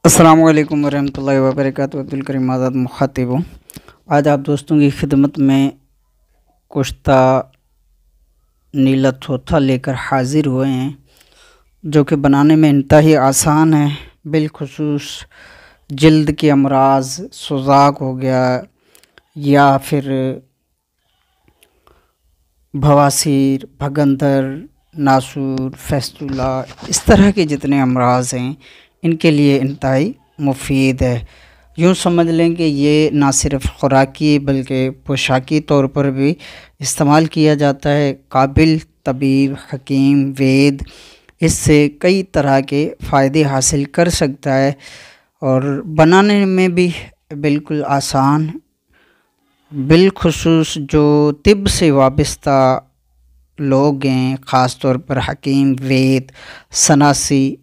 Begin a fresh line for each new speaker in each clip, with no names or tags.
अस्सलामु अलैकुम वरहमतुल्लाहि वबरकातुहू। अब्दुल करीम आज़ाद मुखातिब हूँ। आज आप दोस्तों की खिदमत में कुश्ता नीला थोथा लेकर हाजिर हुए हैं, जो कि बनाने में इंतहाई आसान है। बिलखुसूस जल्द के अमराज, सुजाक हो गया या फिर बवासीर, भगंदर, नासूर, फैस्तुला, इस तरह के जितने अमराज हैं इनके लिए इंतहाई मुफीद है। यूँ समझ लें कि ये ना सिर्फ खुराकी बल्कि पोशाकी तौर पर भी इस्तेमाल किया जाता है। काबिल तबीब, हकीम, वेद इससे कई तरह के फ़ायदे हासिल कर सकता है और बनाने में भी बिल्कुल आसान। बिलखुसूस जो तिब से वाबस्ता लोग हैं, ख़ास तौर पर हकीम, वेद, सनासी,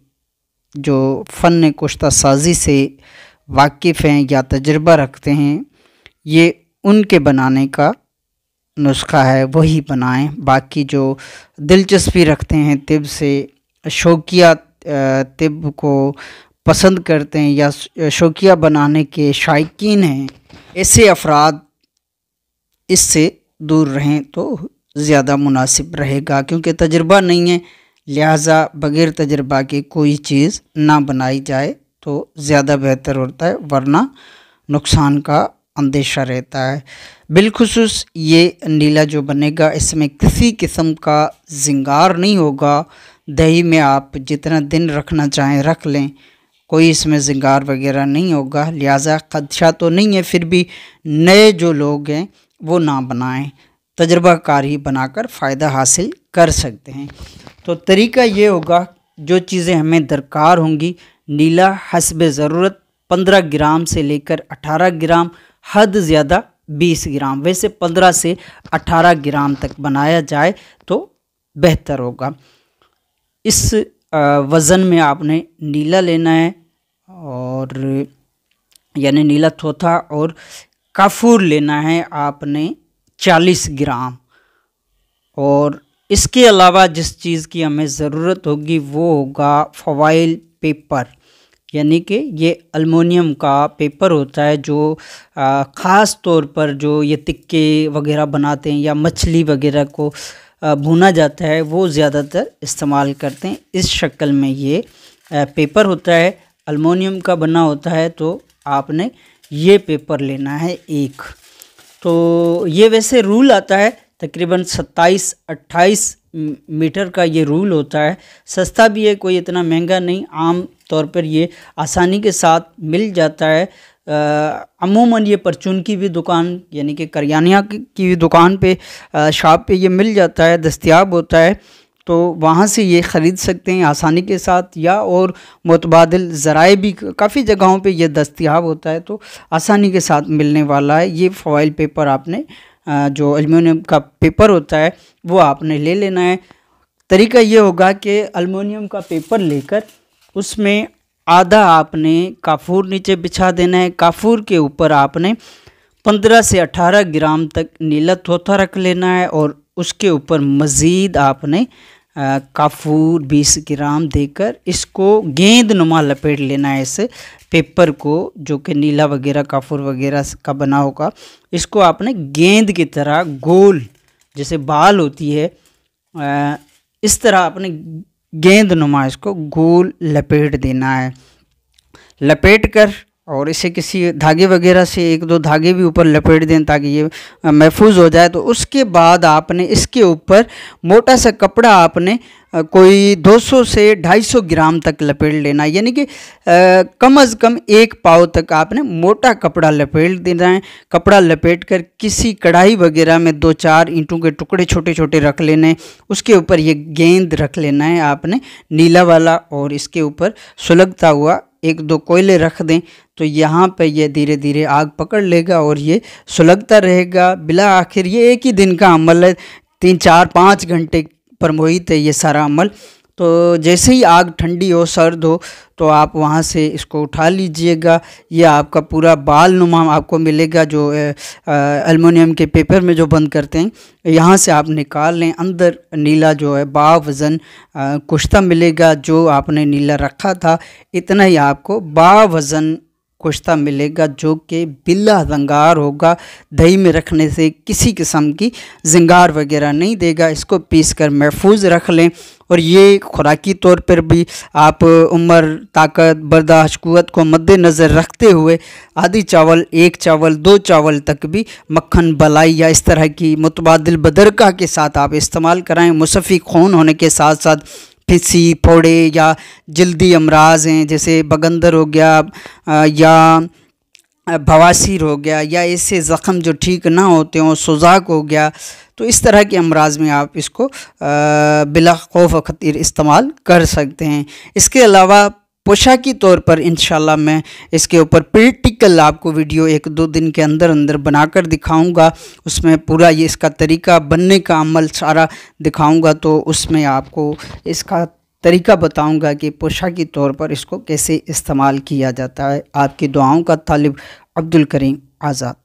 जो फ़न कुश्ता साजी से वाकिफ़ हैं या तजुर्बा रखते हैं, ये उनके बनाने का नुस्खा है, वही बनाएं। बाकी जो दिलचस्पी रखते हैं तिब से, शौकिया तिब को पसंद करते हैं या शौकिया बनाने के शायकीन हैं, ऐसे अफराद इससे दूर रहें तो ज़्यादा मुनासिब रहेगा। क्योंकि तजुर्बा नहीं है, लिहाजा बग़ैर तजुर्बा के कोई चीज़ ना बनाई जाए तो ज़्यादा बेहतर होता है, वरना नुकसान का अंदेशा रहता है। बिलखुसूस ये नीला जो बनेगा इसमें किसी किस्म का जिंगार नहीं होगा। दही में आप जितना दिन रखना चाहें रख लें, कोई इसमें जिंगार वगैरह नहीं होगा। लिहाजा खदशा तो नहीं है, फिर भी नए जो लोग हैं वो ना बनाएं, तजर्बाकार ही बनाकर फ़ायदा हासिल कर सकते हैं। तो तरीका ये होगा, जो चीज़ें हमें दरकार होंगी, नीला हस्बे ज़रूरत 15 ग्राम से लेकर 18 ग्राम, हद ज़्यादा 20 ग्राम, वैसे 15 से 18 ग्राम तक बनाया जाए तो बेहतर होगा। इस वज़न में आपने नीला लेना है और यानी नीला थोथा, और काफूर लेना है आपने 40 ग्राम। और इसके अलावा जिस चीज़ की हमें ज़रूरत होगी वो होगा फॉइल पेपर, यानी कि ये अल्मुनियम का पेपर होता है जो ख़ास तौर पर जो ये टिक्के वगैरह बनाते हैं या मछली वगैरह को भुना जाता है वो ज़्यादातर इस्तेमाल करते हैं। इस शक्ल में ये पेपर होता है, अल्मुनियम का बना होता है। तो आपने ये पेपर लेना है एक। तो ये वैसे रूल आता है तकरीबन 27-28 मीटर का ये रूल होता है। सस्ता भी है, कोई इतना महंगा नहीं, आम तौर पर ये आसानी के साथ मिल जाता है। अमूमन ये परचून की भी दुकान यानी कि करियानिया की भी दुकान पे, शॉप पे ये मिल जाता है, दस्तयाब होता है। तो वहाँ से ये ख़रीद सकते हैं आसानी के साथ, या और मुतबादिल ज़राए भी काफ़ी जगहों पे ये दस्तयाब होता है, तो आसानी के साथ मिलने वाला है। ये फॉइल पेपर आपने जो एल्युमिनियम का पेपर होता है वो आपने ले लेना है। तरीका ये होगा कि एल्युमिनियम का पेपर लेकर उसमें आधा आपने काफूर नीचे बिछा देना है। काफूर के ऊपर आपने 15 से 18 ग्राम तक नीला थोथा रख लेना है और उसके ऊपर मज़ीद आपने काफूर 20 ग्राम देकर इसको गेंद नुमा लपेट लेना है। इस पेपर को जो कि नीला वगैरह काफूर वगैरह का बना होगा, इसको आपने गेंद की तरह गोल, जैसे बाल होती है इस तरह आपने गेंद नुमा इसको गोल लपेट देना है। लपेट कर और इसे किसी धागे वगैरह से 1-2 धागे भी ऊपर लपेट दें ताकि ये महफूज हो जाए। तो उसके बाद आपने इसके ऊपर मोटा सा कपड़ा आपने कोई 200 से 250 ग्राम तक लपेट लेना, यानी कि कम अज़ कम 1 पाव तक आपने मोटा कपड़ा लपेट देना है। कपड़ा लपेट कर किसी कढ़ाई वगैरह में 2-4 ईंटों के टुकड़े छोटे छोटे रख लेने, उसके ऊपर ये गेंद रख लेना है आपने नीला वाला, और इसके ऊपर सुलगता हुआ 1-2 कोयले रख दें। तो यहाँ पे ये धीरे धीरे आग पकड़ लेगा और ये सुलगता रहेगा। बिला आखिर ये एक ही दिन का अमल है, 3-4-5 घंटे पर मोहित है ये सारा अमल। तो जैसे ही आग ठंडी हो, सर्द हो, तो आप वहाँ से इसको उठा लीजिएगा। ये आपका पूरा बाल नुमा आपको मिलेगा, जो एल्युमिनियम के पेपर में जो बंद करते हैं, यहाँ से आप निकाल लें। अंदर नीला जो है बावज़न कुश्ता मिलेगा, जो आपने नीला रखा था इतना ही आपको बावज़न कुश्ता मिलेगा, जो कि बिला रंगार होगा। दही में रखने से किसी किस्म की जिंगार वगैरह नहीं देगा। इसको पीस कर महफूज रख लें। और ये खुराकी तौर पर भी आप उम्र, ताकत, बर्दाश्त, क़ुव्वत को मद्देनज़र रखते हुए आधी चावल, 1 चावल, 2 चावल तक भी मक्खन, बलाई या इस तरह की मुतबादिल बदरका के साथ आप इस्तेमाल कराएँ। मुसफ़ी खून होने के साथ साथ फिसी, फोड़े या जल्दी अमराज हैं, जैसे बगंदर हो गया या बवासीर हो गया, या ऐसे ज़ख़म जो ठीक ना होते हों, सुजाक हो गया, तो इस तरह के अमराज में आप इसको बिला खौफ व खतीर इस्तेमाल कर सकते हैं। इसके अलावा पोशाकी तौर पर इंशाल्लाह मैं इसके ऊपर प्रैक्टिकल आपको वीडियो 1-2 दिन के अंदर अंदर बनाकर दिखाऊंगा। उसमें पूरा ये इसका तरीका, बनने का अमल सारा दिखाऊंगा। तो उसमें आपको इसका तरीका बताऊंगा कि पोशाकी तौर पर इसको कैसे इस्तेमाल किया जाता है। आपकी दुआओं का तालिब, अब्दुल करीम आज़ाद।